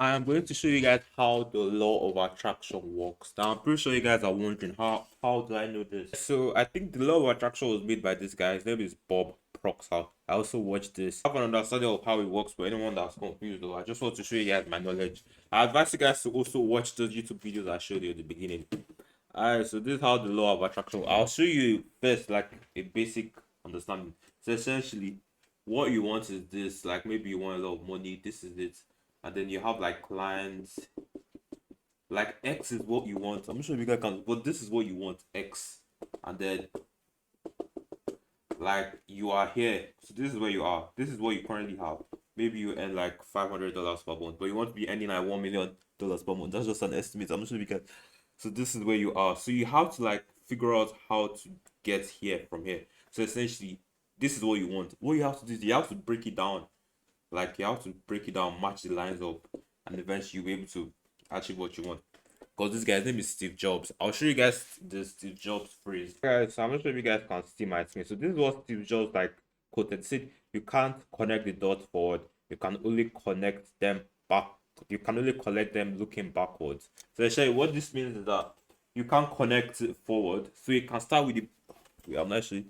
I am going to show you guys how the law of attraction works. Now, I'm pretty sure you guys are wondering how do I know this? So, I think the law of attraction was made by this guy. His name is Bob Proctor. I also watched this. I have an understanding of how it works for anyone that's confused, though. I just want to show you guys my knowledge. I advise you guys to also watch those YouTube videos I showed you at the beginning. Alright, so this is how the law of attraction. I'll show you first, like a basic understanding. So essentially, what you want is this. Like maybe you want a lot of money. This is it, and then you have like clients. Like X is what you want. I'm not sure if you guys can, but this is what you want. X, and then like you are here. So this is where you are. This is what you currently have. Maybe you earn like $500 per month, but you want to be earning like $1 million per month. That's just an estimate. I'm not sure if you can. So this is where you are. So you have to like figure out how to get here from here. So essentially, this is what you want. What you have to do is you have to break it down. Like you have to break it down, match the lines up, and eventually you'll be able to achieve what you want. Because this guy's name is Steve Jobs. I'll show you guys the Steve Jobs phrase. Guys, so I'm not sure if you guys can see my screen. So this is what Steve Jobs like quoted. He said, you can't connect the dots forward. You can only connect them back. You can only collect them looking backwards. So actually what this means is that you can't connect it forward. So you can start with the wait, I'm not sure.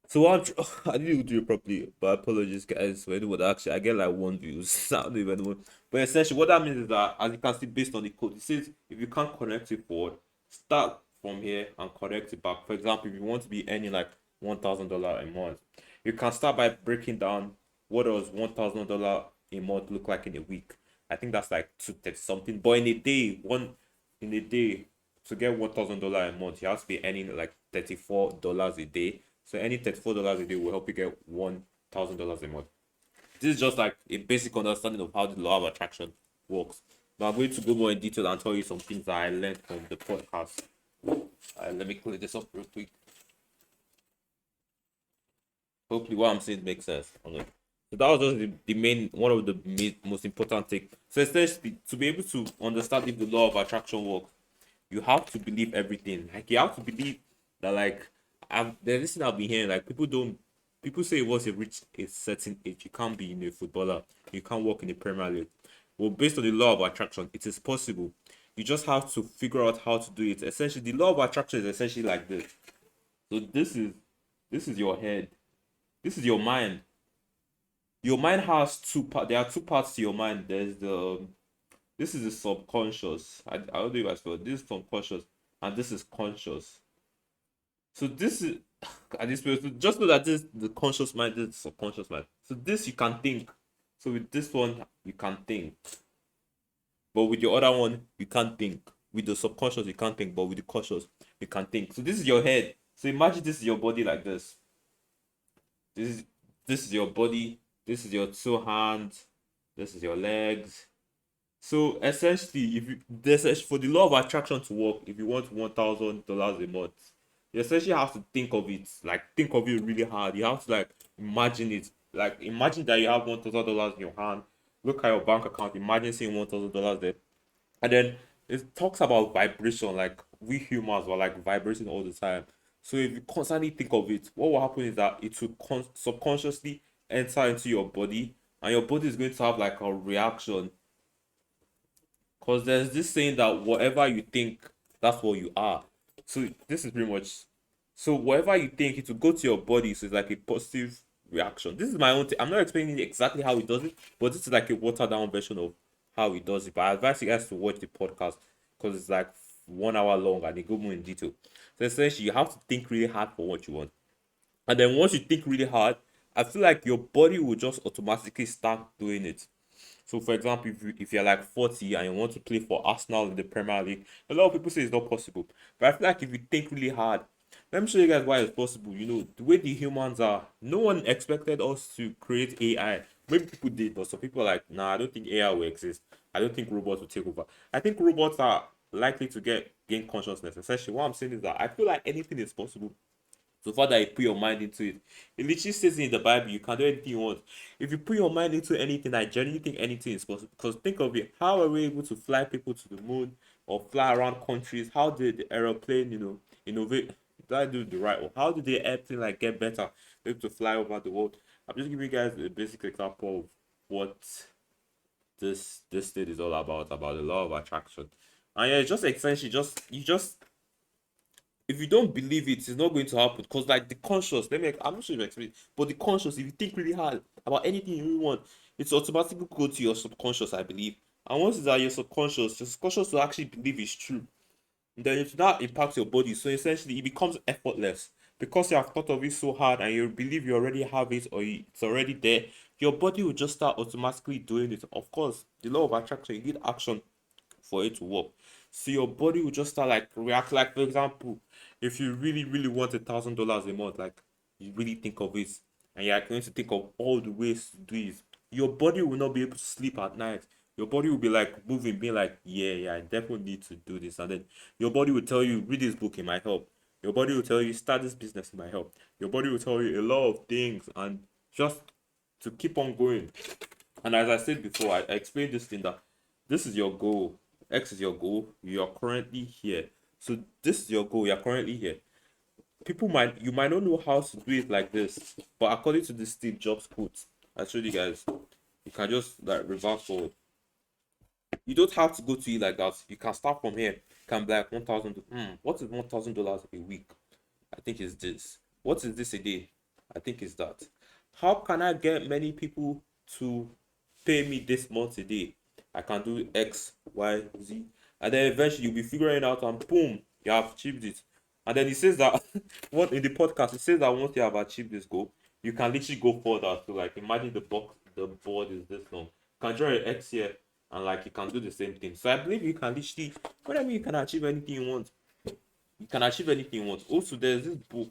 So what I didn't even do it properly, but apologies guys for anyone that actually I get like one views. I don't even know. But essentially what that means is that as you can see based on the code, it says if you can't connect it forward, start from here and connect it back. For example, if you want to be earning like $1,000 a month, you can start by breaking down what does $1,000 a month look like in a week. I think that's like 230 something. But in a day to get $1,000 a month, you have to be earning like $34 a day. So any $34 a day will help you get $1,000 a month. This is just like a basic understanding of how the law of attraction works. Now I'm going to go more in detail and tell you some things that I learned from the podcast. Let me clear this up real quick. Hopefully, what I'm saying makes sense. Okay. So that was just the main one of the most important thing. So essentially, to be able to understand if the law of attraction works, you have to believe everything. Like you have to believe that there's this thing I've been hearing, like people say once you reach a certain age, you can't be in a footballer, you can't work in the Premier League. Well, based on the law of attraction, it is possible. You just have to figure out how to do it. Essentially, the law of attraction is essentially like this. So this is your head. This is your mind. Your mind has two parts. There are two parts to your mind. There's the this is the subconscious. I don't know if I spell this is subconscious and this is conscious. So this is at this point, so just know that this is the conscious mind, this is the subconscious mind. So this you can think. So with this one you can think, but with your other one you can't think. With the subconscious you can't think, but with the conscious you can think. So this is your head. So imagine this is your body like this. This is this is your body. This is your two hands. This is your legs. So essentially, if you this for the law of attraction to work, if you want $1,000 a month, you essentially have to think of it, like think of it really hard. You have to like imagine it, like imagine that you have $1,000 in your hand. Look at your bank account. Imagine seeing $1,000 there, and then it talks about vibration. Like we humans are like vibrating all the time. So if you constantly think of it, what will happen is that it will subconsciously enter into your body, and your body is going to have like a reaction because there's this saying that whatever you think, that's what you are. So this is pretty much so whatever you think, it will go to your body. So it's like a positive reaction. This is my own thing. I'm not explaining exactly how it does it, but this is like a watered down version of how it does it. But I advise you guys to watch the podcast because it's like 1 hour long and they go more in detail. So essentially, you have to think really hard for what you want. And then once you think really hard, I feel like your body will just automatically start doing it. So, for example, if you're like 40 and you want to play for Arsenal in the Premier League, a lot of people say it's not possible. But I feel like if you think really hard, let me show you guys why it's possible. You know, the way the humans are, no one expected us to create AI. Maybe people did, but some people are like, nah, I don't think AI will exist. I don't think robots will take over. I think robots are likely to gain consciousness. Essentially, what I'm saying is that I feel like anything is possible so far that you put your mind into it. It literally says in the Bible, you can do anything you want. If you put your mind into anything, I genuinely think anything is possible. Because think of it, how are we able to fly people to the moon or fly around countries? How did the aeroplane, innovate? Did I do the right one? How did the airplane like get better? Able to fly over the world. I'm just giving you guys a basic example of what this state is all about the law of attraction. And yeah, just essentially just you just if you don't believe it, it's not going to happen. Because like the conscious, I'm not sure if you explain, but the conscious, if you think really hard about anything you really want, it's automatically go to your subconscious, I believe. And once it's at your subconscious will actually believe it's true. Then it now impacts your body. So essentially, it becomes effortless because you have thought of it so hard and you believe you already have it or it's already there. Your body will just start automatically doing it. Of course, the law of attraction, you need action for it to work. So your body will just start like react. Like for example, if you really really want $1,000 a month, like you really think of it, and you're going to think of all the ways to do it, your body will not be able to sleep at night. Your body will be like moving, being like, yeah, I definitely need to do this, and then your body will tell you, read this book, it might help. Your body will tell you, start this business, it might help. Your body will tell you a lot of things, and just to keep on going. And as I said before, I explained this thing that this is your goal. X is your goal. You're currently here. So this is your goal. You're currently here. You might not know how to do it like this, but according to the Steve Jobs quote, I showed you guys, you can just like reverse forward. You don't have to go to it like that. You can start from here. You can be like 1,000. What is $1,000 a week? I think it's this. What is this a day? I think it's that. How can I get many people to pay me this month a day? I can do X, Y, Z. And then eventually you'll be figuring it out and boom, you have achieved it. And then he says that what in the podcast, it says that once you have achieved this goal, you can literally go further. So like imagine the board is this long. You can draw an X here and like you can do the same thing. So I believe you can literally what I mean you can achieve anything you want. You can achieve anything you want. Also, there's this book.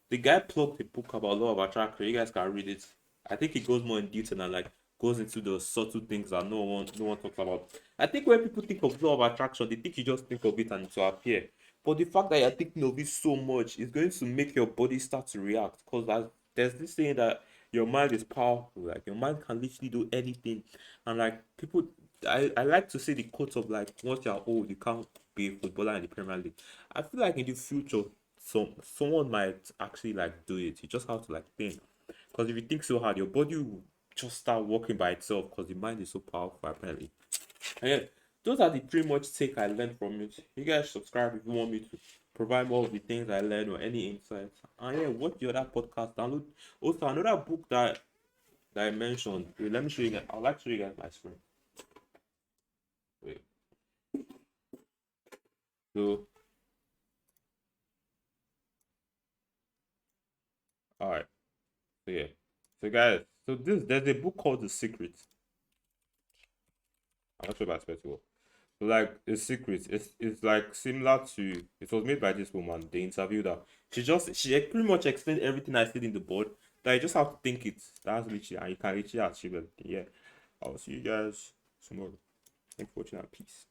The guy plugged a book about law of attraction. You guys can read it. I think it goes more in detail and like goes into the subtle things that no one talks about. I think when people think of law of attraction, they think you just think of it and it will appear. But the fact that you're thinking of it so much is going to make your body start to react. Because there's this saying that your mind is powerful. Like your mind can literally do anything. And like people I like to say the quote of like once you're old you can't be a footballer in the Premier League. I feel like in the future someone might actually like do it. You just have to like think. Because if you think so hard, your body will just start working by itself because the mind is so powerful apparently. And yeah, those are the pretty much take I learned from it. You guys subscribe if you want me to provide more of the things I learned or any insights. And yeah, watch the other podcast. Download also another book that I mentioned. Wait, let me show you guys. I'd like to show you guys my screen. Wait. So alright. So yeah. So guys, so there's a book called The Secret. I'm not sure about festival. So like The Secret, it's like similar to it was made by this woman. They interviewed her. She pretty much explained everything I said in the board. That you just have to think it. That's literally and you can literally achieve it. Yeah. I'll see you guys tomorrow. Thanks for watching and peace.